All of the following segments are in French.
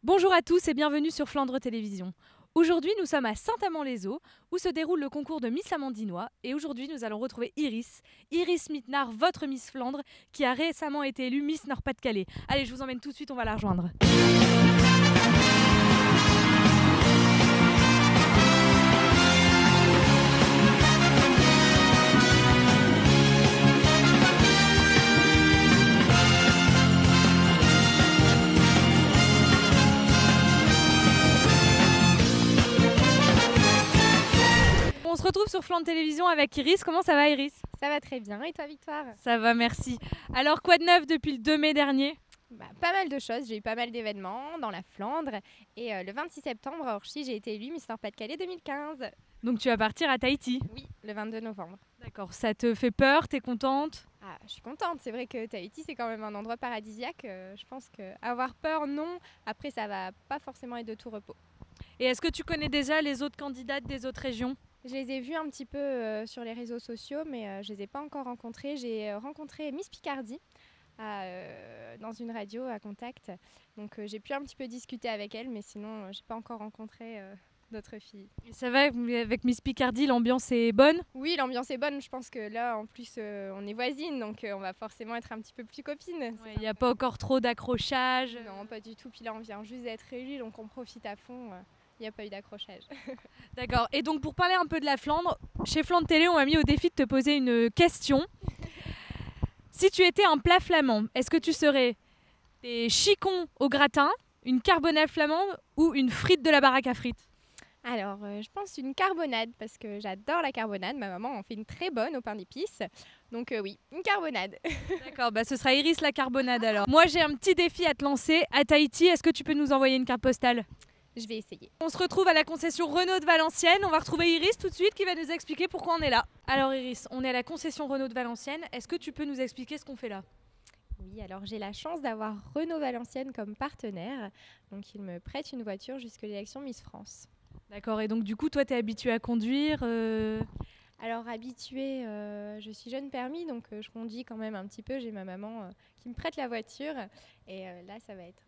Bonjour à tous et bienvenue sur Flandre Télévision. Aujourd'hui, nous sommes à Saint-Amand-les-Eaux où se déroule le concours de Miss Amandinois et aujourd'hui, nous allons retrouver Iris Mittenard, votre Miss Flandre, qui a récemment été élue Miss Nord-Pas-de-Calais. Allez, je vous emmène tout de suite, on va la rejoindre. On se retrouve sur Flandre Télévision avec Iris. Comment ça va, Iris? Ça va très bien. Et toi, Victoire? Ça va, merci. Alors, quoi de neuf depuis le 2 mai dernier? Pas mal de choses. J'ai eu pas mal d'événements dans la Flandre. Et le 26 septembre, à Orchy, j'ai été élue Miss Nord-Pas-de-Calais 2015. Donc, tu vas partir à Tahiti? Oui, le 22 novembre. D'accord. Ça te fait peur? T'es contente? Ah, je suis contente. C'est vrai que Tahiti, c'est quand même un endroit paradisiaque. Je pense qu'avoir peur, non. Après, ça va pas forcément être de tout repos. Et est-ce que tu connais déjà les autres candidates des autres régions? Je les ai vus un petit peu sur les réseaux sociaux, mais je les ai pas encore rencontrés. J'ai rencontré Miss Picardie dans une radio à Contact. Donc j'ai pu un petit peu discuter avec elle, mais sinon j'ai pas encore rencontré d'autres filles. Et ça va avec Miss Picardie, l'ambiance est bonne? Oui, l'ambiance est bonne. Je pense que là, en plus, on est voisines, donc on va forcément être un petit peu plus copines. Il n'y a pas encore trop d'accrochage? Non, pas du tout. Puis là, on vient juste d'être élue, donc on profite à fond. Il n'y a pas eu d'accrochage. D'accord. Et donc pour parler un peu de la Flandre, chez Flandre Télé, on m'a mis au défi de te poser une question. Si tu étais un plat flamand, est-ce que tu serais des chicons au gratin, une carbonade flamande ou une frite de la baraque à frites? Alors, je pense une carbonade, parce que j'adore la carbonade. Ma maman en fait une très bonne au pain d'épices. Donc oui, une carbonade. D'accord, ce sera Iris la carbonade alors. Moi j'ai un petit défi à te lancer. À Tahiti, est-ce que tu peux nous envoyer une carte postale? Je vais essayer. On se retrouve à la concession Renault de Valenciennes. On va retrouver Iris tout de suite qui va nous expliquer pourquoi on est là. Alors Iris, on est à la concession Renault de Valenciennes. Est-ce que tu peux nous expliquer ce qu'on fait là? Oui, alors j'ai la chance d'avoir Renault Valenciennes comme partenaire. Donc il me prête une voiture jusqu'à l'élection Miss France. D'accord, et donc du coup toi tu es habituée à conduire Alors habituée, je suis jeune permis, donc je conduis quand même un petit peu. J'ai ma maman qui me prête la voiture. Et là ça va être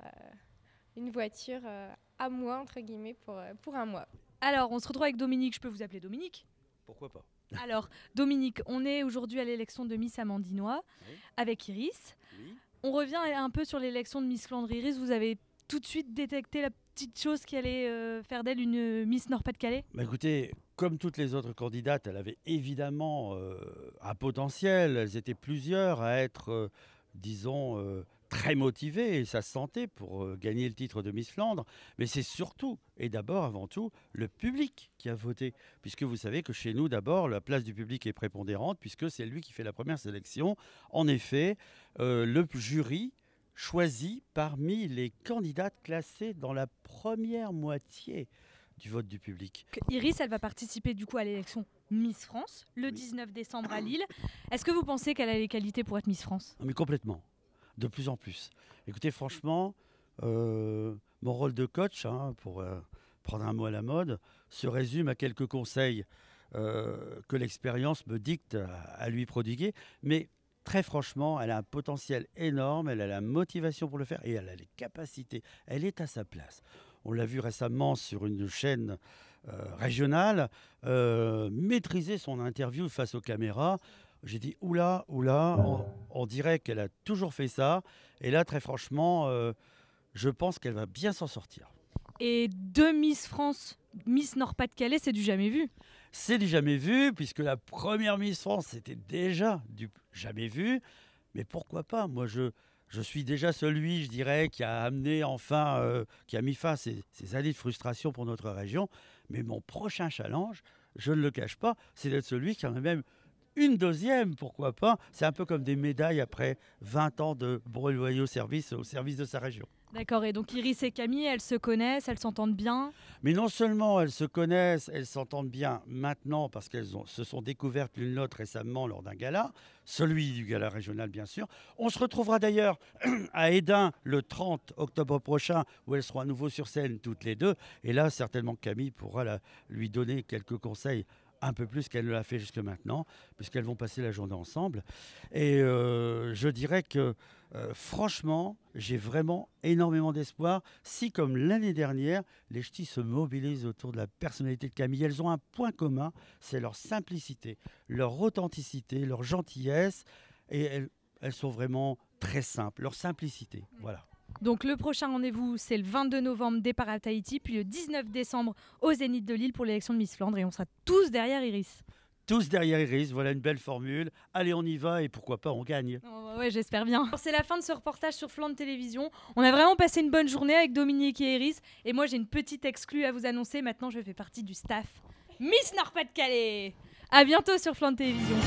une voiture à moi, entre guillemets, pour un mois. Alors on se retrouve avec Dominique, je peux vous appeler Dominique? Pourquoi pas? Alors Dominique, on est aujourd'hui à l'élection de Miss Amandinois avec Iris. Oui. On revient un peu sur l'élection de Miss Flandre. Iris, vous avez tout de suite détecté la petite chose qui allait faire d'elle une Miss Nord-Pas-de-Calais? Écoutez, comme toutes les autres candidates, elle avait évidemment un potentiel. Elles étaient plusieurs à être, disons, très motivées, et ça se sentait pour gagner le titre de Miss Flandre. Mais c'est surtout, et d'abord, avant tout, le public qui a voté. Puisque vous savez que chez nous, d'abord, la place du public est prépondérante, puisque c'est lui qui fait la première sélection. En effet, le jury choisi parmi les candidates classées dans la première moitié du vote du public. Iris, elle va participer du coup à l'élection Miss France le 19 décembre à Lille. Est-ce que vous pensez qu'elle a les qualités pour être Miss France? Mais complètement, de plus en plus. Écoutez, franchement, mon rôle de coach, pour prendre un mot à la mode, se résume à quelques conseils que l'expérience me dicte à lui prodiguer. Mais très franchement, elle a un potentiel énorme, elle a la motivation pour le faire et elle a les capacités. Elle est à sa place. On l'a vu récemment sur une chaîne régionale, maîtriser son interview face aux caméras. J'ai dit, oula, on dirait qu'elle a toujours fait ça. Et là, très franchement, je pense qu'elle va bien s'en sortir. Et deux Miss France, Miss Nord-Pas-de-Calais, c'est du jamais vu. C'est du jamais vu, puisque la première Miss France, c'était déjà du jamais vu. Mais pourquoi pas? Moi, je suis déjà celui, je dirais, qui a amené enfin, qui a mis fin à ces années de frustration pour notre région. Mais mon prochain challenge, je ne le cache pas, c'est d'être celui qui en a même une deuxième, pourquoi pas. C'est un peu comme des médailles après 20 ans de loyaux service au service de sa région. D'accord, et donc Iris et Camille, elles se connaissent, elles s'entendent bien. Mais non seulement elles se connaissent, elles s'entendent bien maintenant parce qu'elles se sont découvertes l'une l'autre récemment lors d'un gala, celui du gala régional bien sûr. On se retrouvera d'ailleurs à Édin le 30 octobre prochain où elles seront à nouveau sur scène toutes les deux. Et là, certainement Camille pourra lui donner quelques conseils un peu plus qu'elle ne l'a fait jusque maintenant, puisqu'elles vont passer la journée ensemble. Et je dirais que franchement, j'ai vraiment énormément d'espoir si, comme l'année dernière, les ch'tis se mobilisent autour de la personnalité de Camille. Elles ont un point commun, c'est leur simplicité, leur authenticité, leur gentillesse, et elles sont vraiment très simples, leur simplicité. Voilà. Donc le prochain rendez-vous, c'est le 22 novembre, départ à Tahiti, puis le 19 décembre au Zénith de Lille pour l'élection de Miss Flandre, et on sera tous derrière Iris. Tous derrière Iris, voilà une belle formule. Allez, on y va et pourquoi pas, on gagne. Oh, ouais, j'espère bien. C'est la fin de ce reportage sur Flandre Télévision. On a vraiment passé une bonne journée avec Dominique et Iris. Et moi, j'ai une petite exclue à vous annoncer. Maintenant, je fais partie du staff Miss Nord-Pas-de-Calais. À bientôt sur Flandre Télévision.